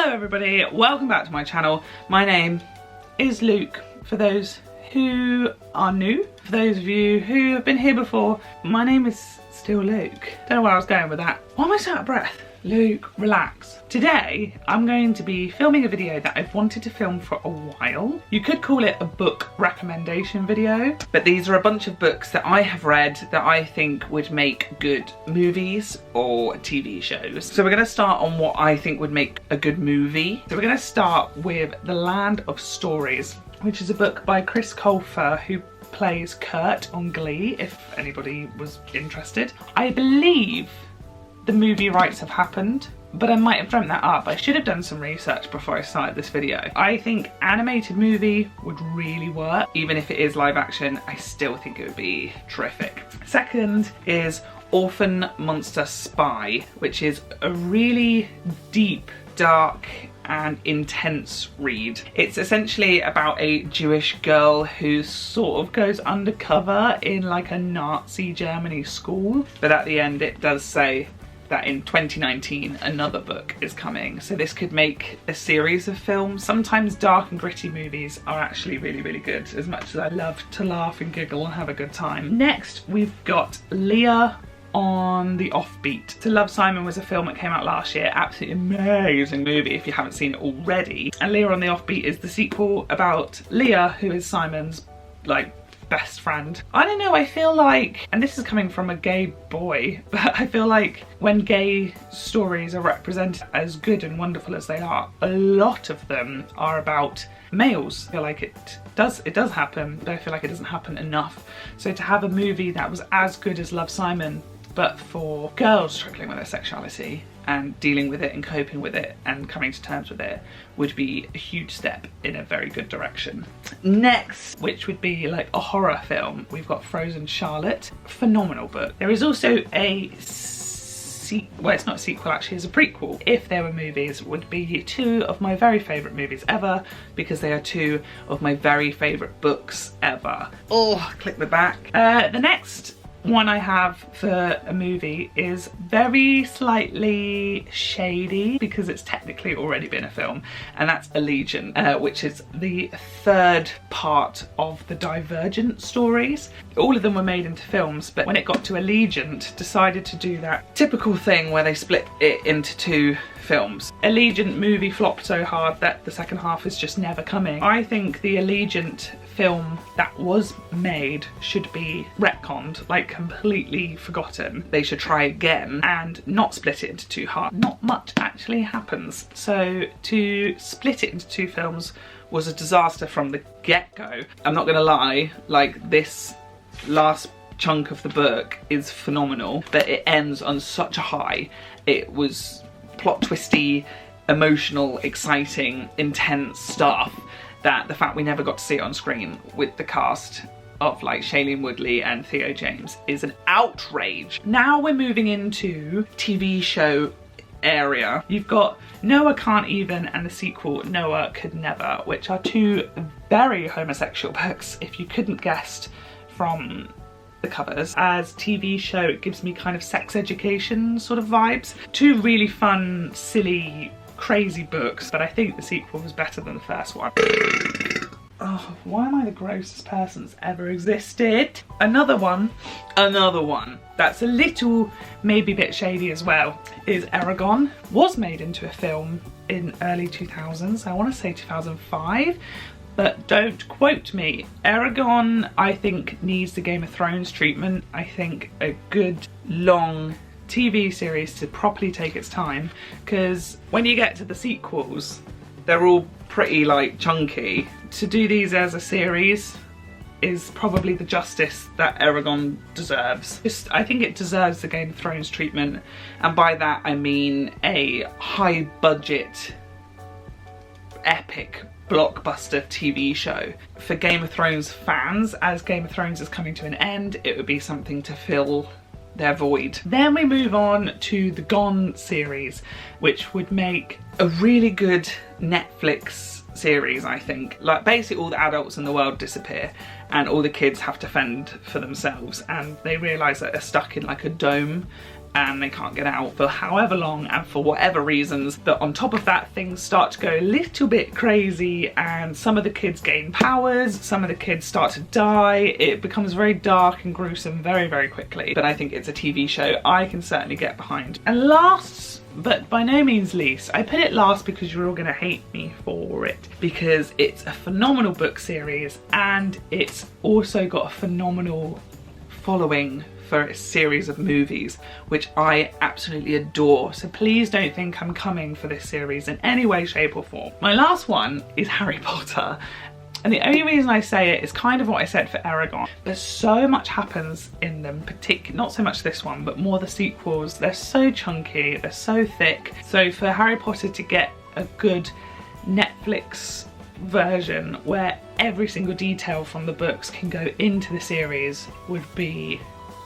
Hello everybody, welcome back to my channel. My name is Luke, for those who are new. For those of you who have been here before, my name is still Luke. Don't know where I was going with that. Why am I so out of breath? Luke, relax. Today, I'm going to be filming a video that I've wanted to film for a while. You could call it a book recommendation video, but these are a bunch of books that I have read that I think would make good movies or TV shows. So we're gonna start on what I think would make a good movie. So we're gonna start with The Land of Stories, which is a book by Chris Colfer, who plays Kurt on Glee, if anybody was interested. I believe the movie rights have happened, but I might have dreamt that up. I should have done some research before I started this video. I think animated movie would really work. Even if it is live action, I still think it would be terrific. Second is Orphan Monster Spy, which is a really deep, dark and intense read. It's essentially about a Jewish girl who sort of goes undercover in like a Nazi Germany school, but at the end it does say that in 2019 another book is coming, so this could make a series of films. Sometimes dark and gritty movies are actually really good, as much as I love to laugh and giggle and have a good time. Next we've got Leah on the Offbeat. To Love, Simon was a film that came out last year. Absolutely amazing movie if you haven't seen it already. And Leah on the Offbeat is the sequel about Leah, who is Simon's like best friend. I don't know, I feel like, and this is coming from a gay boy, but I feel like when gay stories are represented as good and wonderful as they are, a lot of them are about males. I feel like it does happen, but I feel like it doesn't happen enough. So to have a movie that was as good as Love, Simon, but for girls struggling with their sexuality and dealing with it and coping with it and coming to terms with it would be a huge step in a very good direction. Next, which would be like a horror film, we've got Frozen Charlotte. Phenomenal book. There is also a well, it's not a sequel actually, it's a prequel. If there were movies, would be two of my very favourite movies ever, because they are two of my very favourite books ever. Oh, click the back. The next one I have for a movie is very slightly shady because it's technically already been a film, and that's Allegiant, which is the third part of the Divergent stories. All of them were made into films, but when it got to Allegiant, decided to do that typical thing where they split it into two films. Allegiant movie flopped so hard that the second half is just never coming. I think the Allegiant film that was made should be retconned, like completely forgotten. They should try again and not split it into two halves. Not much actually happens. So to split it into two films was a disaster from the get-go. I'm not gonna lie, like this last chunk of the book is phenomenal, but it ends on such a high. It was plot twisty, emotional, exciting, intense stuff that the fact we never got to see it on screen with the cast of like Shailene Woodley and Theo James is an outrage. Now we're moving into TV show area. You've got Noah Can't Even and the sequel Noah Could Never, which are two very homosexual books, if you couldn't guess from the covers. As TV show, it gives me kind of sex education sort of vibes. Two really fun, silly, crazy books, but I think the sequel was better than the first one. Oh, why am I the grossest person that's ever existed? Another one that's a little, maybe a bit shady as well, is Eragon. Was made into a film in early 2000s, I want to say 2005, but don't quote me. Eragon, I think, needs the Game of Thrones treatment. I think a good, long TV series to properly take its time, because when you get to the sequels, they're all pretty like chunky. To do these as a series is probably the justice that Eragon deserves. I think it deserves the Game of Thrones treatment, and by that I mean a high budget, epic blockbuster TV show. For Game of Thrones fans, as Game of Thrones is coming to an end, it would be something to fill their void. Then we move on to the Gone series, which would make a really good Netflix series, I think. Like basically all the adults in the world disappear and all the kids have to fend for themselves, and they realise that they're stuck in like a dome and they can't get out for however long and for whatever reasons. But on top of that, things start to go a little bit crazy and some of the kids gain powers, some of the kids start to die. It becomes very dark and gruesome very, very quickly. But I think it's a TV show I can certainly get behind. And last, but by no means least, I put it last because you're all gonna hate me for it, because it's a phenomenal book series and it's also got a phenomenal following for a series of movies, which I absolutely adore. So please don't think I'm coming for this series in any way, shape or form. My last one is Harry Potter. And the only reason I say it is kind of what I said for Eragon. There's so much happens in them, not so much this one, but more the sequels. They're so chunky, they're so thick. So for Harry Potter to get a good Netflix version where every single detail from the books can go into the series would be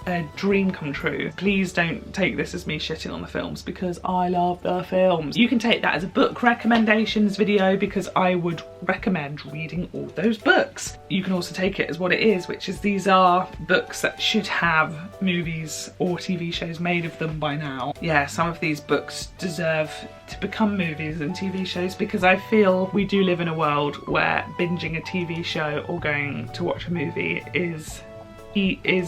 a dream come true. Please don't take this as me shitting on the films, because I love the films. You can take that as a book recommendations video, because I would recommend reading all those books. You can also take it as what it is, which is these are books that should have movies or TV shows made of them by now. Yeah, some of these books deserve to become movies and TV shows, because I feel we do live in a world where binging a TV show or going to watch a movie is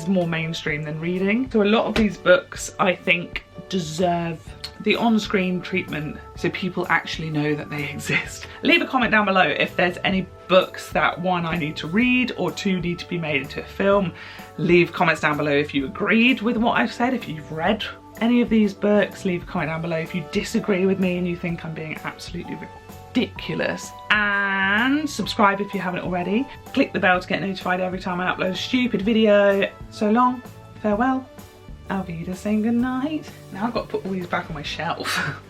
more mainstream than reading. So a lot of these books I think deserve the on-screen treatment so people actually know that they exist. Leave a comment down below if there's any books that one, I need to read, or two, need to be made into a film. Leave comments down below if you agreed with what I've said, if you've read any of these books. Leave a comment down below if you disagree with me and you think I'm being absolutely ridiculous. And subscribe if you haven't already. Click the bell to get notified every time I upload a stupid video. So long, farewell, Auf Wiedersehen, good night. Now I've got to put all these back on my shelf.